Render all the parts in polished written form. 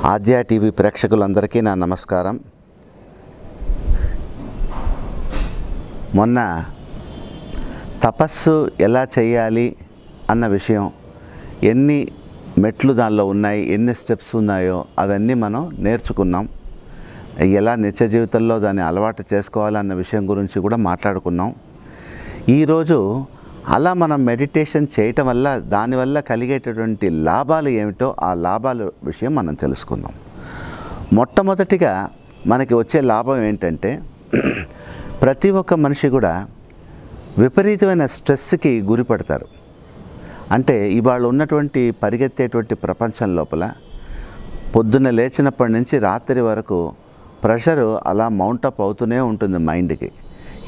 ఆద్య TV ప్రేక్షకులందరికీ నా నమస్కారం. మొన్న తపస్సు ఎలా చేయాలి అన్న విషయం, ఎన్ని మెట్లు దానిలో ఉన్నాయి, ఎన్ని స్టెప్స్ ఉన్నాయో అవన్నీ మనం నేర్చుకున్నాం. ఎలా నిత్య జీవితంలో దాన్ని అలవాటు చేసుకోవాలన్న విషయం గురించి కూడా మాట్లాడుకున్నాం. ఈరోజు అలా మనం మెడిటేషన్ చేయటం వల్ల దానివల్ల కలిగేటటువంటి లాభాలు ఏమిటో ఆ లాభాల విషయం మనం తెలుసుకుందాం. మొట్టమొదటిగా మనకి వచ్చే లాభం ఏంటంటే, ప్రతి ఒక్క మనిషి కూడా విపరీతమైన స్ట్రెస్కి గురి పడతారు. అంటే ఇవాళ ఉన్నటువంటి పరిగెత్తేటువంటి ప్రపంచం లోపల పొద్దున్న లేచినప్పటి నుంచి రాత్రి వరకు ప్రెషరు అలా మౌంటప్ అవుతూనే ఉంటుంది మైండ్కి.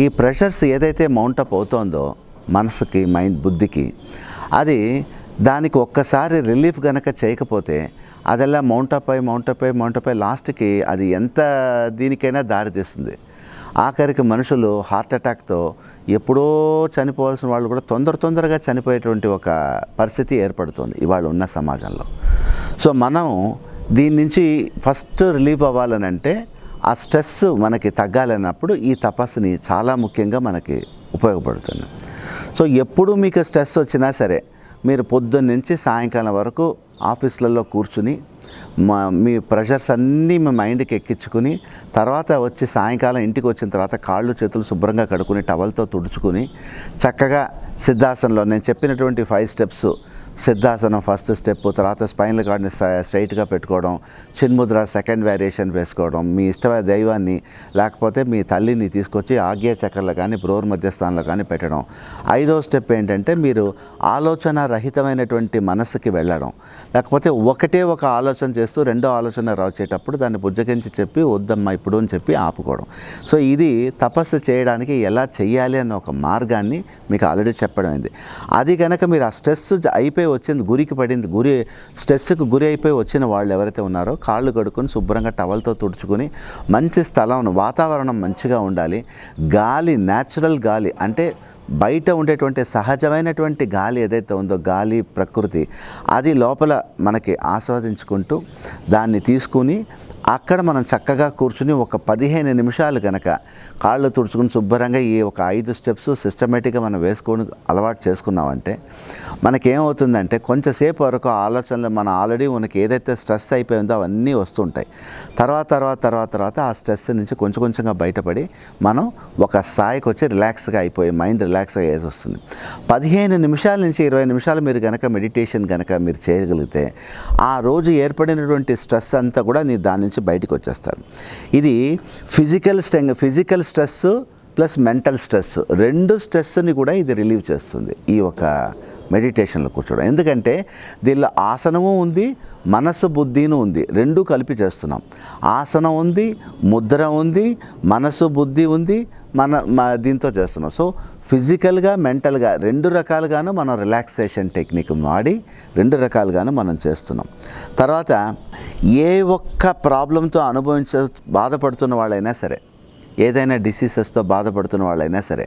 ఈ ప్రెషర్స్ ఏదైతే మౌంటప్ అవుతోందో మనసుకి, మైండ్, బుద్ధికి, అది దానికి ఒక్కసారి రిలీఫ్ గనక చేయకపోతే అదెలా మౌంటప్ అయి లాస్ట్కి అది ఎంత దీనికైనా దారితీస్తుంది. ఆఖరికి మనుషులు హార్ట్ అటాక్తో ఎప్పుడో చనిపోవాల్సిన వాళ్ళు కూడా తొందరగా చనిపోయేటువంటి ఒక పరిస్థితి ఏర్పడుతుంది ఇవాళ ఉన్న సమాజంలో. సో మనం దీని నుంచి ఫస్ట్ రిలీఫ్ అవ్వాలనంటే, ఆ స్ట్రెస్ మనకి తగ్గాలన్నప్పుడు ఈ తపస్సుని చాలా ముఖ్యంగా మనకి ఉపయోగపడుతుంది. సో ఎప్పుడు మీకు స్ట్రెస్ వచ్చినా సరే, మీరు పొద్దున్న నుంచి సాయంకాలం వరకు ఆఫీసులలో కూర్చుని మీ ప్రెషర్స్ అన్నీ మీ మైండ్కి ఎక్కించుకుని, తర్వాత వచ్చి సాయంకాలం ఇంటికి వచ్చిన తర్వాత కాళ్ళు చేతులు శుభ్రంగా కడుక్కుని టవల్తో తుడుచుకుని చక్కగా సిద్ధాసనంలో నేను చెప్పినటువంటి 5 స్టెప్స్, సిద్ధాసనం ఫస్ట్ స్టెప్, తర్వాత స్పైనల్ కార్డ్ని స్ట్రైట్గా పెట్టుకోవడం, చిన్ముద్ర సెకండ్ వేరియేషన్ వేసుకోవడం, మీ ఇష్టమైన దైవాన్ని లేకపోతే మీ తల్లిని తీసుకొచ్చి ఆగ్నేయ చక్రంలో కానీ బ్రోర్ మధ్యస్థానంలో కానీ పెట్టడం. 5వ స్టెప్ ఏంటంటే, మీరు ఆలోచన రహితమైనటువంటి మనసుకి వెళ్ళడం, లేకపోతే ఒకటే ఒక ఆలోచన చేస్తూ రెండో ఆలోచన రాచేటప్పుడు దాన్ని బుజ్జగించి చెప్పి వద్దమ్మా ఇప్పుడు అని చెప్పి ఆపుకోవడం. సో ఇది తపస్సు చేయడానికి ఎలా చెయ్యాలి అన్న ఒక మార్గాన్ని మీకు ఆల్రెడీ చెప్పడం అయింది. అది కనుక మీరు ఆ స్ట్రెస్ అయిపోయి వచ్చింది, స్ట్రెస్కి గురి అయిపోయి వచ్చిన వాళ్ళు ఎవరైతే ఉన్నారో కాళ్ళు కడుక్కొని శుభ్రంగా టవల్తో తుడుచుకొని, మంచి స్థలం, వాతావరణం మంచిగా ఉండాలి, గాలి, న్యాచురల్ గాలి అంటే బయట ఉండేటువంటి సహజమైనటువంటి గాలి ఏదైతే ఉందో, గాలి ప్రకృతి, అది లోపల మనకి ఆస్వాదించుకుంటూ దాన్ని తీసుకుని అక్కడ మనం చక్కగా కూర్చుని ఒక 15 నిమిషాలు కనుక కాళ్ళు తుడుచుకుని శుభ్రంగా ఈ ఒక 5 స్టెప్స్ సిస్టమేటిక్గా మనం వేసుకొని అలవాటు చేసుకున్నామంటే మనకేమవుతుందంటే, కొంచెంసేపు వరకు ఆలోచనలు మన ఆల్రెడీ మనకి ఏదైతే స్ట్రెస్ అయిపోయిందో అవన్నీ వస్తుంటాయి. తర్వాత ఆ స్ట్రెస్ నుంచి కొంచెంగా బయటపడి మనం ఒక స్థాయికి వచ్చి రిలాక్స్గా అయిపోయి మైండ్ రిలాక్స్ అయ్యేసి వస్తుంది. 15 నిమిషాల నుంచి 20 నిమిషాలు మీరు కనుక మెడిటేషన్ కనుక మీరు చేయగలిగితే ఆ రోజు ఏర్పడినటువంటి స్ట్రెస్ అంతా కూడా దాని నుంచి బయటకు వచ్చేస్తారు. ఇది physical stress plus mental stress, 2 స్ట్రెస్ని కూడా ఇది రిలీవ్ చేస్తుంది ఈ ఒక మెడిటేషన్లో కూర్చోవడం. ఎందుకంటే దీనిలో ఆసనము ఉంది, మనసు బుద్ధిను ఉంది, 2 కలిపి చేస్తున్నాం. ఆసనం ఉంది, ముద్ర ఉంది, మనసు బుద్ధి ఉంది, దీంతో చేస్తున్నాం. సో ఫిజికల్గా, మెంటల్గా 2 రకాలుగాను మనం రిలాక్సేషన్ టెక్నిక్ వాడి 2 రకాలుగాను మనం చేస్తున్నాం. తర్వాత ఏ ఒక్క ప్రాబ్లంతో బాధపడుతున్న వాళ్ళైనా సరే, ఏదైనా డిసీజెస్తో బాధపడుతున్న వాళ్ళైనా సరే,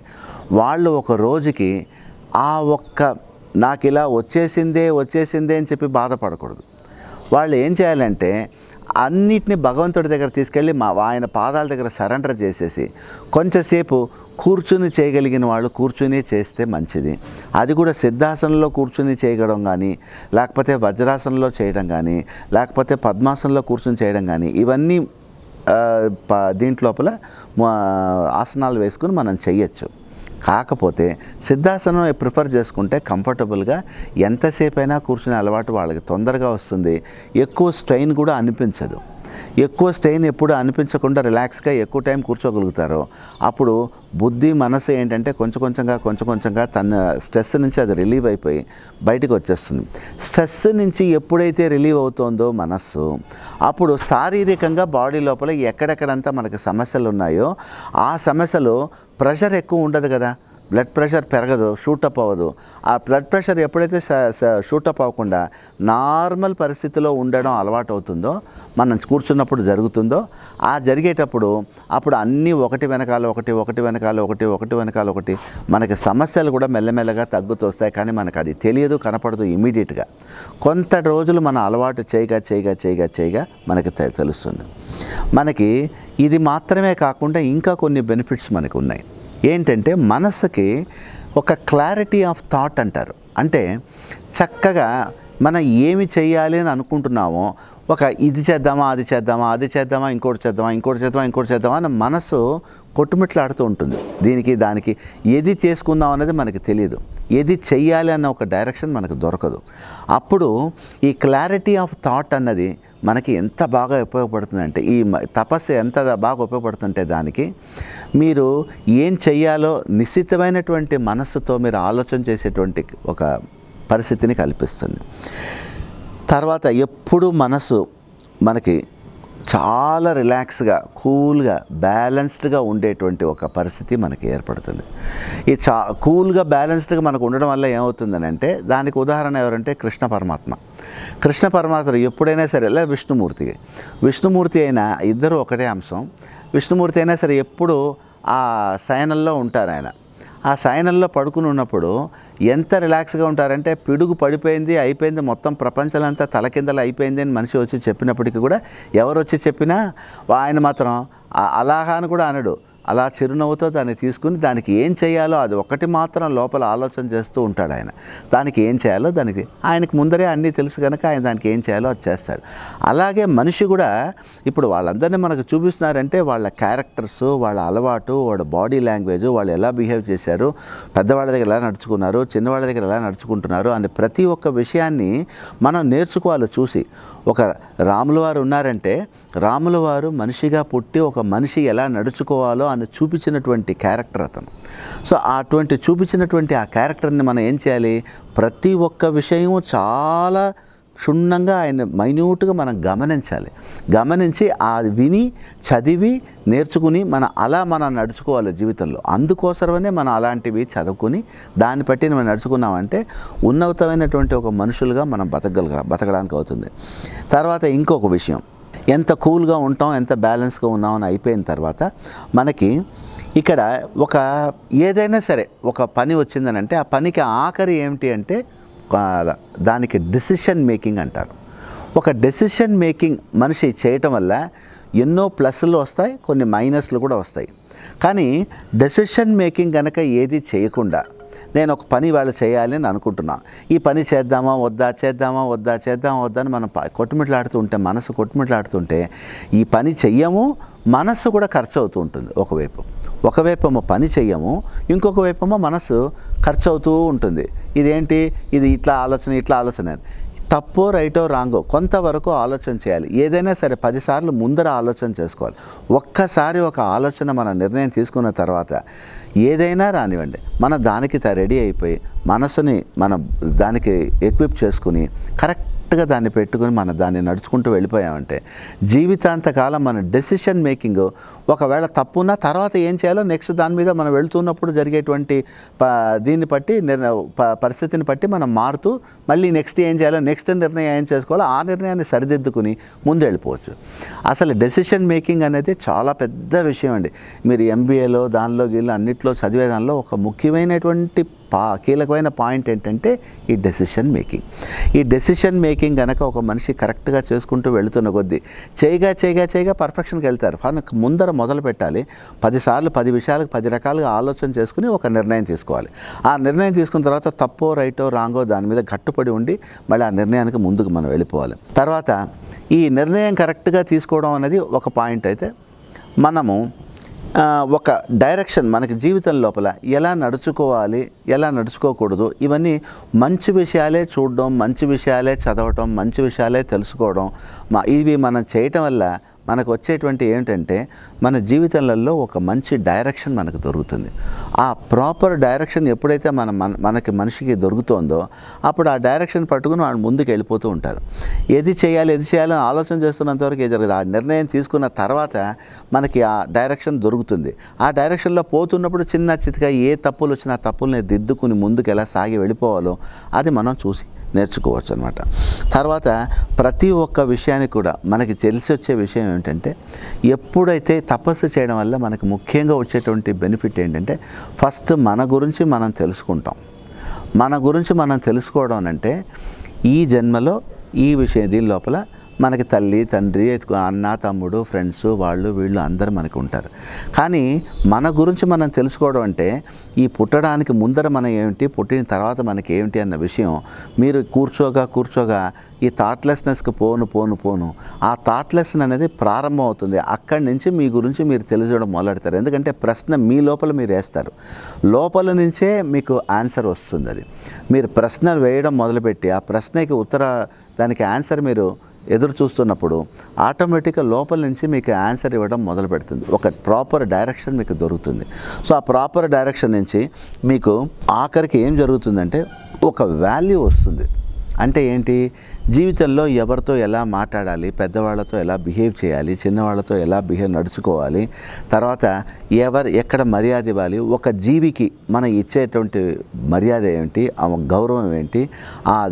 వాళ్ళు ఒక రోజుకి ఆ ఒక్క నాకు ఇలా వచ్చేసిందే అని చెప్పి బాధపడకూడదు. వాళ్ళు ఏం చేయాలంటే, అన్నిటిని భగవంతుడి దగ్గర తీసుకెళ్ళి ఆయన పాదాల దగ్గర సరెండర్ చేసేసి కొంచెంసేపు కూర్చుని చేయగలిగిన వాళ్ళు కూర్చుని చేస్తే మంచిది. అది కూడా సిద్ధాసనంలో కూర్చుని చేయడం కానీ, లేకపోతే వజ్రాసనంలో చేయడం కానీ, లేకపోతే పద్మాసనంలో కూర్చుని చేయడం కానీ, ఇవన్నీ దీంట్లోపల ఆసనాలు వేసుకుని మనం చెయ్యొచ్చు. కాకపోతే సిద్ధాసనం ప్రిఫర్ చేసుకుంటే కంఫర్టబుల్గా ఎంతసేపు అయినా కూర్చునే అలవాటు వాళ్ళకి తొందరగా వస్తుంది. ఎక్కువ స్ట్రెయిన్ కూడా అనిపించదు. ఎక్కువ స్ట్రెయిన్ ఎప్పుడు అనిపించకుండా రిలాక్స్గా ఎక్కువ టైం కూర్చోగలుగుతారో అప్పుడు బుద్ధి, మనసు ఏంటంటే కొంచెంగా తన స్ట్రెస్ నుంచి అది రిలీవ్ అయిపోయి బయటకు వచ్చేస్తుంది. స్ట్రెస్ నుంచి ఎప్పుడైతే రిలీవ్ అవుతుందో మనస్సు, అప్పుడు శారీరకంగా బాడీ లోపల ఎక్కడెక్కడంతా మనకి సమస్యలు ఉన్నాయో ఆ సమస్యలు, ప్రెషర్ ఎక్కువ ఉండదు కదా, బ్లడ్ ప్రెషర్ పెరగదు, షూటప్ అవ్వదు. ఆ బ్లడ్ ప్రెషర్ ఎప్పుడైతే షూటప్ అవ్వకుండా నార్మల్ పరిస్థితిలో ఉండడం అలవాటు అవుతుందో, మనం కూర్చున్నప్పుడు జరుగుతుందో, ఆ జరిగేటప్పుడు అప్పుడు అన్నీ ఒకటి వెనకాల ఒకటి మనకి సమస్యలు కూడా మెల్లమెల్లగా తగ్గుతూ వస్తాయి. కానీ మనకు అది తెలియదు, కనపడదు ఇమీడియట్గా. కొంత రోజులు మన అలవాటు చేయగా మనకి తెలుస్తుంది. మనకి ఇది మాత్రమే కాకుండా ఇంకా కొన్ని బెనిఫిట్స్ మనకు ఉన్నాయి. ఏంటంటే మనసుకి ఒక క్లారిటీ ఆఫ్ థాట్ అంటారు. అంటే చక్కగా మనం ఏమి చేయాలి అని అనుకుంటున్నామో, ఒక ఇది చేద్దామా, అది చేద్దామా, ఇంకోటి చేద్దామా అని మనసు కొట్టుమిట్లాడుతూ ఉంటుంది. దీనికి దానికి ఏది చేసుకుందాం అనేది మనకి తెలియదు, ఏది చెయ్యాలి అన్న ఒక డైరెక్షన్ మనకు దొరకదు. అప్పుడు ఈ క్లారిటీ ఆఫ్ థాట్ అన్నది మనకి ఎంత బాగా ఉపయోగపడుతుందంటే, ఈ తపస్సు ఎంత బాగా ఉపయోగపడుతుంటే దానికి మీరు ఏం చెయ్యాలో నిశ్చితమైనటువంటి మనస్సుతో మీరు ఆలోచన చేసేటువంటి ఒక పరిస్థితిని కల్పిస్తుంది. తర్వాత ఎప్పుడు మనసు మనకి చాలా రిలాక్స్గా, కూల్గా, బ్యాలెన్స్డ్గా ఉండేటువంటి ఒక పరిస్థితి మనకి ఏర్పడుతుంది. ఈ కూల్గా, బ్యాలెన్స్డ్గా మనకు ఉండడం వల్ల ఏమవుతుందని అంటే, దానికి ఉదాహరణ ఎవరంటే కృష్ణ పరమాత్మ ఎప్పుడైనా సరే, లేదా విష్ణుమూర్తి అయినా ఇద్దరు ఒకటే అంశం. విష్ణుమూర్తి అయినా సరే ఎప్పుడు ఆ శయనంలో ఉంటారు. ఆయన ఆ శయనంలో పడుకుని ఉన్నప్పుడు ఎంత రిలాక్స్గా ఉంటారంటే, పిడుగు పడిపోయింది, అయిపోయింది, మొత్తం ప్రపంచమంతా తలకిందలు అయిపోయింది అని మనిషి వచ్చి చెప్పినప్పటికీ కూడా, ఎవరు వచ్చి చెప్పినా ఆయన మాత్రం అలాగా అని కూడా అనడు. అలా చిరునవ్వుతో దాన్ని తీసుకుని దానికి ఏం చేయాలో అది ఒకటి మాత్రం లోపల ఆలోచన చేస్తూ ఉంటాడు ఆయన. దానికి ఏం చేయాలో దానికి ఆయనకు ముందరే అన్నీ తెలుసు కనుక ఆయన దానికి ఏం చేయాలో అది చేస్తాడు. అలాగే మనిషి కూడా ఇప్పుడు వాళ్ళందరినీ మనకు చూపిస్తున్నారంటే వాళ్ళ క్యారెక్టర్స్, వాళ్ళ అలవాటు, వాళ్ళ బాడీ లాంగ్వేజ్, వాళ్ళు ఎలా బిహేవ్ చేశారు, పెద్దవాళ్ళ దగ్గర ఎలా నడుచుకున్నారు, చిన్నవాళ్ళ దగ్గర ఎలా నడుచుకుంటున్నారు అని ప్రతి ఒక్క విషయాన్ని మనం నేర్చుకోవాలి చూసి. ఒక రాముల వారు ఉన్నారంటే, రాముల వారు మనిషిగా పుట్టి ఒక మనిషి ఎలా నడుచుకోవాలో అని చూపించినటువంటి క్యారెక్టర్ అతను. సో అటువంటి చూపించినటువంటి ఆ క్యారెక్టర్ని మనం ఏం చేయాలి, ప్రతి ఒక్క విషయం చాలా క్షుణ్ణంగా ఆయన మైన్యూట్గా మనం గమనించి అది విని చదివి నేర్చుకుని మనం నడుచుకోవాలి జీవితంలో. అందుకోసమనే మనం అలాంటివి చదువుకుని దాన్ని బట్టి మనం నడుచుకున్నామంటే ఉన్నతమైనటువంటి ఒక మనుషులుగా మనం బతకడానికి అవుతుంది. తర్వాత ఇంకొక విషయం, ఎంత కూల్గా ఉంటాం, ఎంత బ్యాలెన్స్గా ఉన్నామని అయిపోయిన తర్వాత మనకి ఇక్కడ ఏదైనా సరే ఒక పని వచ్చిందని అంటే, ఆ పనికి ఆఖరి ఏమిటి అంటే దానికి డెసిషన్ మేకింగ్ అంటారు. ఒక డెసిషన్ మేకింగ్ మనిషి చేయటం వల్ల ఎన్నో ప్లస్లు వస్తాయి, కొన్ని మైనస్లు కూడా వస్తాయి. కానీ డెసిషన్ మేకింగ్ కనుక ఏది చేయకుండా, నేను ఒక పని వాళ్ళు చేయాలి అని అనుకుంటున్నాను, ఈ పని చేద్దామా వద్దా అని మనం మనసు కొట్టుమిట్లాడుతుంటే ఈ పని చెయ్యము, మనస్సు కూడా ఖర్చు అవుతూ ఉంటుంది. ఒకవైపు పని చెయ్యము, ఇంకొక వైపు మనసు ఖర్చు అవుతూ ఉంటుంది. ఇదేంటి, ఇది ఇట్లా ఆలోచన తప్పో రైటో రాంగో కొంతవరకు ఆలోచన చేయాలి. ఏదైనా సరే 10 సార్లు ముందర ఆలోచన చేసుకోవాలి. ఒక్కసారి ఒక ఆలోచన మన నిర్ణయం తీసుకున్న తర్వాత ఏదైనా రానివ్వండి, మన దానికి రెడీ అయిపోయి మనసుని మనం దానికి ఎక్విప్ చేసుకుని కరెక్ట్గా దాన్ని పెట్టుకుని మనం దాన్ని నడుచుకుంటూ వెళ్ళిపోయామంటే జీవితాంతకాలం మన డెసిషన్ మేకింగ్ ఒకవేళ తప్పున్నా తర్వాత ఏం చేయాలో నెక్స్ట్ దాని మీద మనం వెళ్తున్నప్పుడు జరిగేటువంటి దీన్ని బట్టి పరిస్థితిని బట్టి మనం మారుతూ మళ్ళీ నెక్స్ట్ ఏం చేయాలో, నెక్స్ట్ నిర్ణయం ఏం చేసుకోవాలో ఆ నిర్ణయాన్ని సరిదిద్దుకుని ముందు వెళ్ళిపోవచ్చు. అసలు డెసిషన్ మేకింగ్ అనేది చాలా పెద్ద విషయం అండి. మీరు ఎంబీఏలో దానిలో అన్నిట్లో చదివే దానిలో ఒక ముఖ్యమైనటువంటి కీలకమైన పాయింట్ ఏంటంటే ఈ డెసిషన్ మేకింగ్ కనుక ఒక మనిషి కరెక్ట్గా చేసుకుంటూ వెళుతున్న కొద్దీ చేయగా పర్ఫెక్షన్కి వెళ్తారు. ముందర మొదలు పెట్టాలి. 10 సార్లు 10 విషయాలకు 10 రకాలుగా ఆలోచన చేసుకుని ఒక నిర్ణయం తీసుకోవాలి. ఆ నిర్ణయం తీసుకున్న తర్వాత తప్పో రైటో రాంగో దాని మీద గట్టుపడి ఉండి మళ్ళీ ఆ నిర్ణయానికి ముందుకు మనం వెళ్ళిపోవాలి. తర్వాత ఈ నిర్ణయం కరెక్ట్గా తీసుకోవడం అనేది ఒక పాయింట్ అయితే, మనము ఒక డైరెక్షన్ మనకి జీవితం లోపల ఎలా నడుచుకోవాలి, ఎలా నడుచుకోకూడదు, ఇవన్నీ మంచి విషయాలే చూడడం, మంచి విషయాలే చదవటం, మంచి విషయాలే తెలుసుకోవడం, ఇవి మనం చేయటం వల్ల మనకు వచ్చేటువంటి ఏంటంటే మన జీవితాలలో ఒక మంచి డైరెక్షన్ మనకు దొరుకుతుంది. ఆ ప్రాపర్ డైరెక్షన్ ఎప్పుడైతే మనకి మనిషికి దొరుకుతుందో అప్పుడు ఆ డైరెక్షన్ పట్టుకుని వాళ్ళు ముందుకు వెళ్ళిపోతూ ఉంటారు. ఏది చేయాలని ఆలోచన చేస్తున్నంతవరకు జరగదు. ఆ నిర్ణయం తీసుకున్న తర్వాత మనకి ఆ డైరెక్షన్ దొరుకుతుంది. ఆ డైరెక్షన్లో పోతున్నప్పుడు చిన్న చితక ఏ తప్పులు వచ్చినా ఆ తప్పుల్ని దిద్దుకుని ముందుకు ఎలా సాగి వెళ్ళిపోవాలో అది మనం చూసి నేర్చుకోవచ్చు అనమాట. తర్వాత ప్రతి ఒక్క విషయానికి కూడా మనకి తెలిసి వచ్చే విషయం ఏంటంటే ఎప్పుడైతే తపస్సు చేయడం వల్ల మనకు ముఖ్యంగా వచ్చేటువంటి బెనిఫిట్ ఏంటంటే ఫస్ట్ మన గురించి మనం తెలుసుకుంటాం. మన గురించి మనం తెలుసుకోవడం అంటే ఈ జన్మలో ఈ విషయం దీని లోపల మనకి తల్లి తండ్రి అన్న తమ్ముడు ఫ్రెండ్స్ వాళ్ళు వీళ్ళు అందరూ మనకు ఉంటారు. కానీ మన గురించి మనం తెలుసుకోవడం అంటే ఈ పుట్టడానికి ముందర మనం ఏమిటి, పుట్టిన తర్వాత మనకి ఏమిటి అన్న విషయం మీరు కూర్చోగా ఈ థాట్లెస్నెస్కి పోను ఆ థాట్లెస్ అనేది ప్రారంభం అవుతుంది. అక్కడి నుంచి మీ గురించి మీరు తెలుసుకోవడం మొదలెడతారు. ఎందుకంటే ప్రశ్న మీ లోపల మీరు వేస్తారు, లోపల నుంచే మీకు ఆన్సర్ వస్తుంది. అది మీరు ప్రశ్నలు వేయడం మొదలుపెట్టి ఆ ప్రశ్నకి దానికి ఆన్సర్ మీరు ఎదురు చూస్తున్నప్పుడు ఆటోమేటిక్గా లోపల నుంచి మీకు ఆన్సర్ ఇవ్వడం మొదలు పెడుతుంది. ఒక ప్రాపర్ డైరెక్షన్ మీకు దొరుకుతుంది. సో ఆ ప్రాపర్ డైరెక్షన్ నుంచి మీకు ఆఖరికి ఏం జరుగుతుందంటే ఒక వాల్యూ వస్తుంది. అంటే ఏంటి, జీవితంలో ఎవరితో ఎలా మాట్లాడాలి, పెద్దవాళ్ళతో ఎలా బిహేవ్ చేయాలి, చిన్నవాళ్ళతో ఎలా నడుచుకోవాలి, తర్వాత ఎక్కడ మర్యాద ఇవ్వాలి, ఒక జీవికి మనం ఇచ్చేటువంటి మర్యాద ఏమిటి, గౌరవం ఏంటి,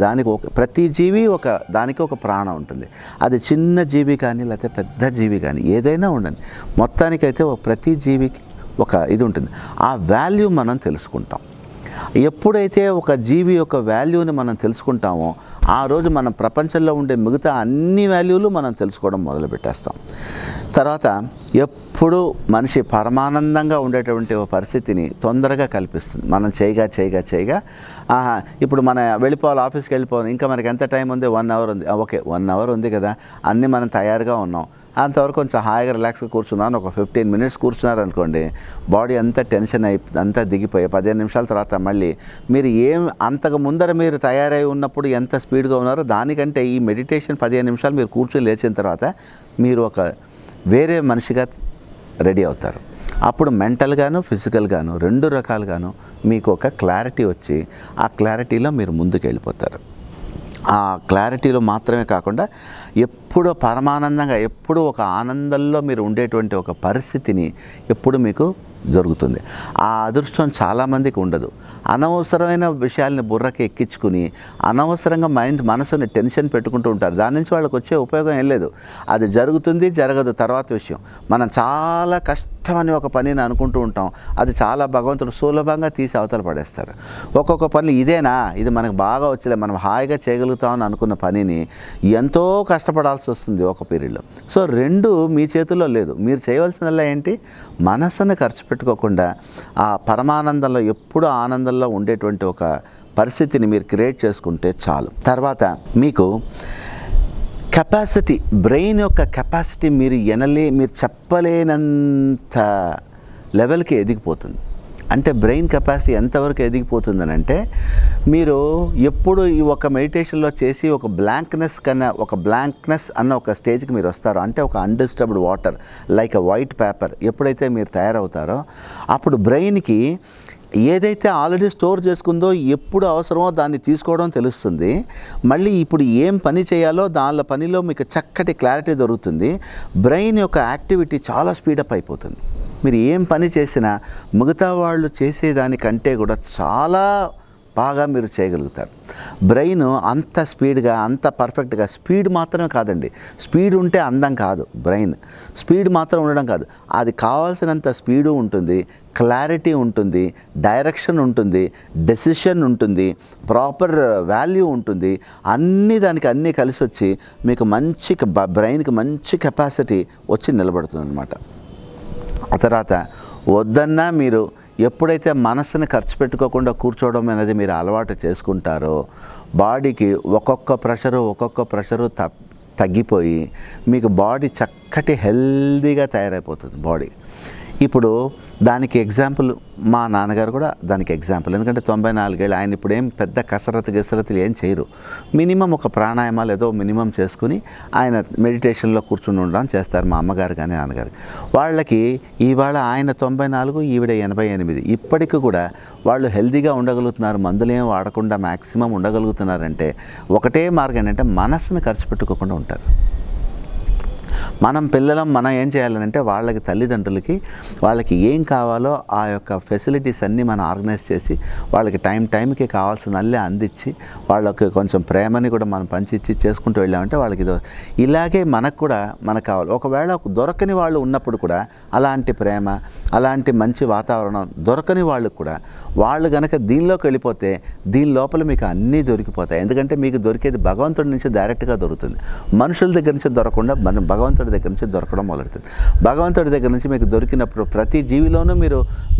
దానికి ప్రతి జీవి దానికి ఒక ప్రాణం ఉంటుంది. అది చిన్న జీవి కానీ లేకపోతే పెద్ద జీవి కానీ ఏదైనా ఉండండి, మొత్తానికైతే ప్రతి జీవికి ఒక ఇది ఉంటుంది. ఆ వాల్యూ మనం తెలుసుకుంటాం. ఎప్పుడైతే ఒక జీవి యొక్క వాల్యూని మనం తెలుసుకుంటామో ఆ రోజు మన ప్రపంచంలో ఉండే మిగతా అన్ని వాల్యూలు మనం తెలుసుకోవడం మొదలుపెట్టేస్తాం. తర్వాత ఎప్పుడు మనిషి పరమానందంగా ఉండేటువంటి ఒక పరిస్థితిని తొందరగా కల్పిస్తుంది. మనం చేయగా ఇప్పుడు మన వెళ్ళిపోవాలి, ఆఫీస్కి వెళ్ళిపోవాలి, ఇంకా మనకి ఎంత టైం ఉంది, 1 అవర్ ఉంది, ఓకే 1 అవర్ ఉంది కదా, అన్నీ మనం తయారుగా ఉన్నాం, అంతవరకు కొంచెం హాయిగా రిలాక్స్గా కూర్చున్నాను, ఒక 15 మినిట్స్ కూర్చున్నారనుకోండి, బాడీ అంతా టెన్షన్ అంతా దిగిపోయి 15 నిమిషాల తర్వాత మళ్ళీ మీరు అంతకు ముందర మీరు తయారై ఉన్నప్పుడు ఎంత స్పీడ్గా ఉన్నారో దానికంటే ఈ మెడిటేషన్ 15 నిమిషాలు మీరు కూర్చొని లేచిన తర్వాత మీరు ఒక వేరే మనిషిగా రెడీ అవుతారు. అప్పుడు మెంటల్గాను ఫిజికల్గాను 2 రకాలుగాను మీకు ఒక క్లారిటీ వచ్చి ఆ క్లారిటీలో మీరు ముందుకు వెళ్ళిపోతారు. ఆ క్లారిటీలో మాత్రమే కాకుండా ఎప్పుడూ పరమానందంగా ఎప్పుడూ ఒక ఆనందంలో మీరు ఉండేటువంటి ఒక పరిస్థితిని ఎప్పుడు మీకు జరుగుతుంది. ఆ అదృష్టం చాలామందికి ఉండదు. అనవసరమైన విషయాల్ని బుర్రకి ఎక్కించుకుని అనవసరంగా మనసుని టెన్షన్ పెట్టుకుంటూ ఉంటారు. దాని నుంచి వాళ్ళకి వచ్చే ఉపయోగం ఏం లేదు. అది జరుగుతుంది జరగదు తర్వాత విషయం. మనం చాలా కష్టమని ఒక పనిని అనుకుంటూ ఉంటాం, అది చాలా భగవంతుడు సులభంగా తీసి అవతల పడేస్తారు. ఒక్కొక్క పని ఇది మనకు బాగా వచ్చలే, మనం హాయిగా చేయగలుగుతామని అనుకున్న పనిని ఎంతో కష్టపడాల్సి వస్తుంది ఒక పీరియడ్లో. సో 2 మీ చేతుల్లో లేదు. మీరు చేయవలసిందల్లా ఏంటి, మనసును ఖర్చు పెట్టుకోకుండా ఆ పరమానందంలో ఎప్పుడు ఆనందంలో ఉండేటువంటి ఒక పరిస్థితిని మీరు క్రియేట్ చేసుకుంటే చాలు. తర్వాత మీకు కెపాసిటీ, బ్రెయిన్ యొక్క కెపాసిటీ మీరు చెప్పలేనంత లెవెల్కి ఎదిగిపోతుంది. అంటే బ్రెయిన్ కెపాసిటీ ఎంతవరకు ఎదిగిపోతుందని అంటే మీరు ఎప్పుడు ఈ ఒక మెడిటేషన్లో చేసి ఒక బ్లాంక్నెస్ అన్న ఒక స్టేజ్కి మీరు వస్తారో, అంటే ఒక undisturbed water like a white paper ఎప్పుడైతే మీరు తయారవుతారో అప్పుడు బ్రెయిన్కి ఏదైతే ఆల్రెడీ స్టోర్ చేసుకుందో ఎప్పుడు అవసరమో దాన్ని తీసుకోవడం తెలుస్తుంది. మళ్ళీ ఇప్పుడు ఏం పని చేయాలో దానిలో పనిలో మీకు చక్కటి క్లారిటీ దొరుకుతుంది. బ్రెయిన్ యొక్క యాక్టివిటీ చాలా స్పీడప్ అయిపోతుంది. మీరు ఏం పని చేసినా మిగతా వాళ్ళు చేసేదానికంటే కూడా చాలా బాగా మీరు చేయగలుగుతారు. బ్రెయిన్ అంత స్పీడ్గా అంత పర్ఫెక్ట్గా, స్పీడ్ మాత్రమే కాదండి, స్పీడ్ ఉంటే అందం కాదు, బ్రెయిన్ స్పీడ్ మాత్రం ఉండడం కాదు, అది కావాల్సినంత స్పీడు ఉంటుంది, క్లారిటీ ఉంటుంది, డైరెక్షన్ ఉంటుంది, డెసిషన్ ఉంటుంది, ప్రాపర్ వాల్యూ ఉంటుంది, దానికి కలిసి వచ్చి మీకు మంచి బ్రెయిన్కి మంచి కెపాసిటీ వచ్చి నిలబడుతుంది అన్నమాట. ఆ తర్వాత వద్దన్నా మీరు ఎప్పుడైతే మనసుని ఖర్చు పెట్టుకోకుండా కూర్చోవడం అనేది మీరు అలవాటు చేసుకుంటారో బాడీకి ఒక్కొక్క ప్రెషరు తగ్గిపోయి మీకు బాడీ చక్కటి హెల్దీగా తయారైపోతుంది బాడీ. ఇప్పుడు దానికి ఎగ్జాంపుల్ మా నాన్నగారు కూడా దానికి ఎగ్జాంపుల్. ఎందుకంటే 94 ఏళ్ళు, ఆయన ఇప్పుడు ఏం పెద్ద కసరత్తులు ఏం చేయరు. మినిమం ఒక ప్రాణాయామాలు ఏదో మినిమం చేసుకుని ఆయన మెడిటేషన్లో కూర్చుని ఉండడం చేస్తారు, మా అమ్మగారు కానీ నాన్నగారు. వాళ్ళకి ఇవాళ ఆయన 94, ఈవిడ 88. ఇప్పటికి కూడా వాళ్ళు హెల్తీగా ఉండగలుగుతున్నారు, మందులేం వాడకుండా మ్యాక్సిమం ఉండగలుగుతున్నారంటే ఒకటే మార్గం ఏంటంటే మనసును ఖర్చు పెట్టుకోకుండా ఉంటారు. మనం ఏం చేయాలంటే వాళ్ళకి తల్లిదండ్రులకి వాళ్ళకి ఏం కావాలో ఆ యొక్క ఫెసిలిటీస్ అన్నీ మనం ఆర్గనైజ్ చేసి వాళ్ళకి టైంకి కావాల్సిన అల్లే అందించి వాళ్ళకి కొంచెం ప్రేమని కూడా మనం పంచిచ్చి చేసుకుంటూ వెళ్ళామంటే వాళ్ళకి ఇలాగే మనకు కూడా మనకు కావాలి. ఒకవేళ దొరకని వాళ్ళు ఉన్నప్పుడు కూడా అలాంటి ప్రేమ, అలాంటి మంచి వాతావరణం దొరకని వాళ్ళకు కూడా వాళ్ళు కనుక దీనిలోకి వెళ్ళిపోతే దీని లోపల మీకు అన్నీ దొరికిపోతాయి. ఎందుకంటే మీకు దొరికేది భగవంతుడి నుంచి డైరెక్ట్గా దొరుకుతుంది, మనుషుల దగ్గర నుంచి దొరకకుండా భగవంతుడి దగ్గర నుంచి దొరకడం మొదలెడుతుంది. భగవంతుడి దగ్గర నుంచి మీకు దొరికినప్పుడు ప్రతి జీవిలోనూ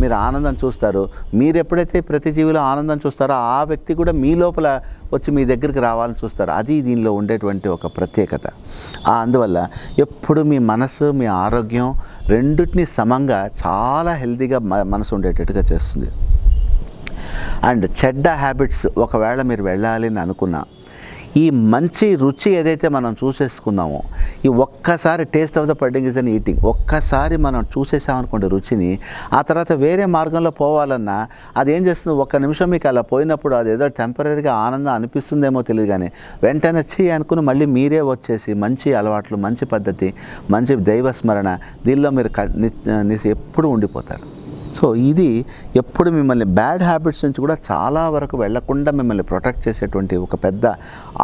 మీరు ఆనందం చూస్తారు. మీరు ఎప్పుడైతే ప్రతి జీవిలో ఆనందం చూస్తారో ఆ వ్యక్తి కూడా మీ లోపల వచ్చి మీ దగ్గరికి రావాలని చూస్తారు. అది దీనిలో ఉండేటువంటి ఒక ప్రత్యేకత. అందువల్ల ఎప్పుడు మీ మనసు మీ ఆరోగ్యం రెండింటినీ సమంగా చాలా హెల్తీగా మనసు ఉండేటట్టుగా చేస్తుంది. అండ్ చెడ్డ హ్యాబిట్స్ ఒకవేళ మీరు వెళ్ళాలి అని అనుకున్నా, ఈ మంచి రుచి ఏదైతే మనం చూసేసుకున్నామో, ఈ ఒక్కసారి taste of the పడ్డింగ్ is an eating, ఒక్కసారి మనం చూసేసామనుకోండి రుచిని, ఆ తర్వాత వేరే మార్గంలో పోవాలన్నా అది ఏం చేస్తుంది, ఒక్క నిమిషం మీకు అలా పోయినప్పుడు అది ఏదో టెంపరీగా ఆనందం అనిపిస్తుందేమో తెలియదు, కానీ వెంటనే అనుకుని మళ్ళీ మీరే వచ్చేసి మంచి అలవాట్లు, మంచి పద్ధతి, మంచి దైవస్మరణ దీనిలో మీరు ఎప్పుడు ఉండిపోతారు. సో ఇది ఎప్పుడు మిమ్మల్ని బ్యాడ్ హ్యాబిట్స్ నుంచి కూడా చాలా వరకు వెళ్లకుండా మిమ్మల్ని ప్రొటెక్ట్ చేసేటువంటి ఒక పెద్ద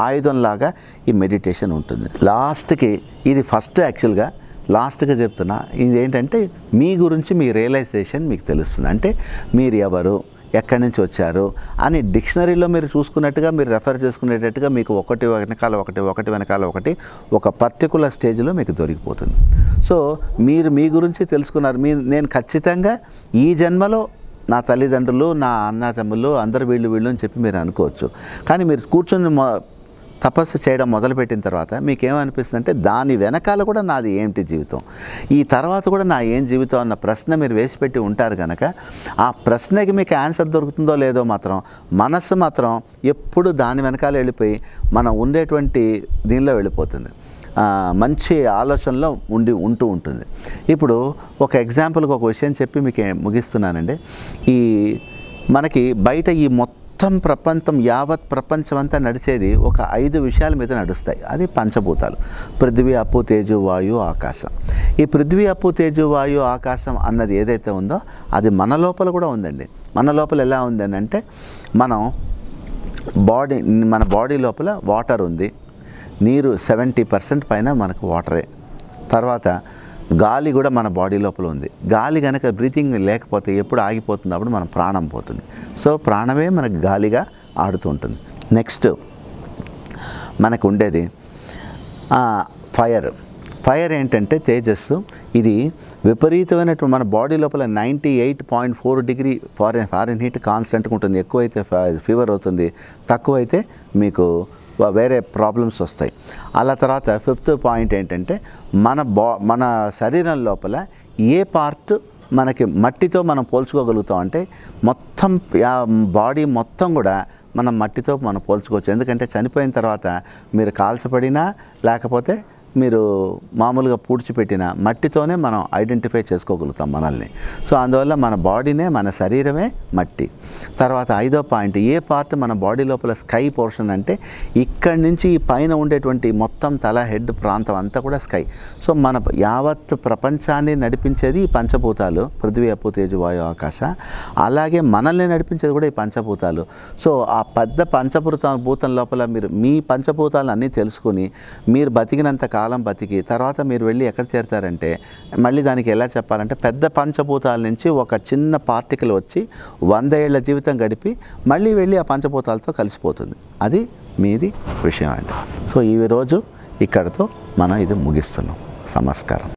ఆయుధంలాగా ఈ మెడిటేషన్ ఉంటుంది. లాస్ట్కి ఇది ఫస్ట్ యాక్చువల్గా లాస్ట్గా చెప్తున్నా, ఇది ఏంటంటే మీ గురించి మీ రియలైజేషన్ మీకు తెలుస్తుంది. అంటే మీరు ఎవరు, ఎక్కడి నుంచి వచ్చారు అని డిక్షనరీలో మీరు చూసుకున్నట్టుగా, మీరు రెఫర్ చేసుకునేటట్టుగా మీకు ఒకటి వెనకాల ఒకటి ఒక పర్టికులర్ స్టేజ్లో మీకు దొరికిపోతుంది. సో మీరు మీ గురించి తెలుసుకున్నారు. నేను ఖచ్చితంగా ఈ జన్మలో నా తల్లిదండ్రులు, నా అన్న తమ్ముళ్ళు అందరు వీళ్ళు అని చెప్పి మీరు అనుకోవచ్చు. కానీ మీరు కూర్చొని తపస్సు చేయడం మొదలుపెట్టిన తర్వాత మీకేమనిపిస్తుంది అంటే దాని వెనకాల కూడా నాది ఏంటి జీవితం, ఈ తర్వాత కూడా నా ఏం జీవితం అన్న ప్రశ్న మీరు వేసిపెట్టి ఉంటారు కనుక ఆ ప్రశ్నకి మీకు ఆన్సర్ దొరుకుతుందో లేదో మాత్రం మనస్సు మాత్రం ఎప్పుడు దాని వెనకాల వెళ్ళిపోయి మనం ఉండేటువంటి దీనిలో వెళ్ళిపోతుంది, మంచి ఆలోచనలో ఉంటూ ఉంటుంది. ఇప్పుడు ఒక ఎగ్జాంపుల్కి ఒక విషయం చెప్పి మీకు ముగిస్తున్నానండి. మనకి బయట ఈ మొత్తం ప్రపంచం, యావత్ ప్రపంచం అంతా నడిచేది ఒక 5 విషయాల మీద నడుస్తాయి. అది పంచభూతాలు: పృథ్వీ, అప్పు, తేజు, వాయు, ఆకాశం. ఈ పృథ్వీ, అప్పు, తేజు, వాయు, ఆకాశం అన్నది ఏదైతే ఉందో అది మన లోపల కూడా ఉందండి. మన లోపల ఎలా ఉందని అంటే మన బాడీ లోపల వాటర్ ఉంది, నీరు 70% పైన మనకు వాటరే. తర్వాత గాలి కూడా మన బాడీ లోపల ఉంది. గాలి కనుక బ్రీతింగ్ లేకపోతే ఎప్పుడు ఆగిపోతుంది, అప్పుడు మన ప్రాణం పోతుంది. సో ప్రాణమే మనకు గాలిగా ఆడుతూ ఉంటుంది. నెక్స్ట్ మనకు ఉండేది ఫైర్ ఏంటంటే తేజస్సు. ఇది విపరీతమైనటువంటి మన బాడీ లోపల 98.4 డిగ్రీ ఫారెన్హీట్ కాన్స్టెంట్గా ఉంటుంది. ఎక్కువైతే ఫీవర్ అవుతుంది, తక్కువైతే మీకు వేరే ప్రాబ్లమ్స్ వస్తాయి. అలా తర్వాత 5th పాయింట్ ఏంటంటే మన శరీరం లోపల ఏ పార్ట్ మనకి మట్టితో మనం పోల్చుకోగలుగుతాం అంటే మొత్తం బాడీ మొత్తం కూడా మనం మట్టితో మనం పోల్చుకోవచ్చు. ఎందుకంటే చనిపోయిన తర్వాత మీరు కాల్చబడినా లేకపోతే మీరు మామూలుగా పూడ్చిపెట్టిన మట్టితోనే మనం ఐడెంటిఫై చేసుకోగలుగుతాం మనల్ని. సో అందువల్ల మన బాడీనే, మన శరీరమే మట్టి. తర్వాత 5వ పాయింట్, ఏ పార్ట్ మన బాడీ లోపల స్కై పోర్షన్ అంటే ఇక్కడి నుంచి ఈ పైన ఉండేటువంటి మొత్తం తల, హెడ్ ప్రాంతం అంతా కూడా స్కై. సో మన యావత్ ప్రపంచాన్ని నడిపించేది ఈ పంచభూతాలు: పృథ్వీ, అప్పు, తేజు, వాయు, ఆకాశ. అలాగే మనల్ని నడిపించేది కూడా ఈ పంచభూతాలు. సో ఆ పెద్ద పంచభూతం లోపల మీరు మీ పంచభూతాలను అన్నీ తెలుసుకుని మీరు బతికినంత కాలం బతికి తర్వాత మీరు వెళ్ళి ఎక్కడ చేరుతారంటే, మళ్ళీ దానికి ఎలా చెప్పాలంటే పెద్ద పంచభూతాల నుంచి ఒక చిన్న పార్టికల్ వచ్చి 100 ఏళ్ల జీవితం గడిపి మళ్ళీ వెళ్ళి ఆ పంచభూతాలతో కలిసిపోతుంది. అది మీది విషయం అండి. సో ఈ రోజు ఇక్కడతో మనం ఇది ముగిస్తున్నాం. నమస్కారం.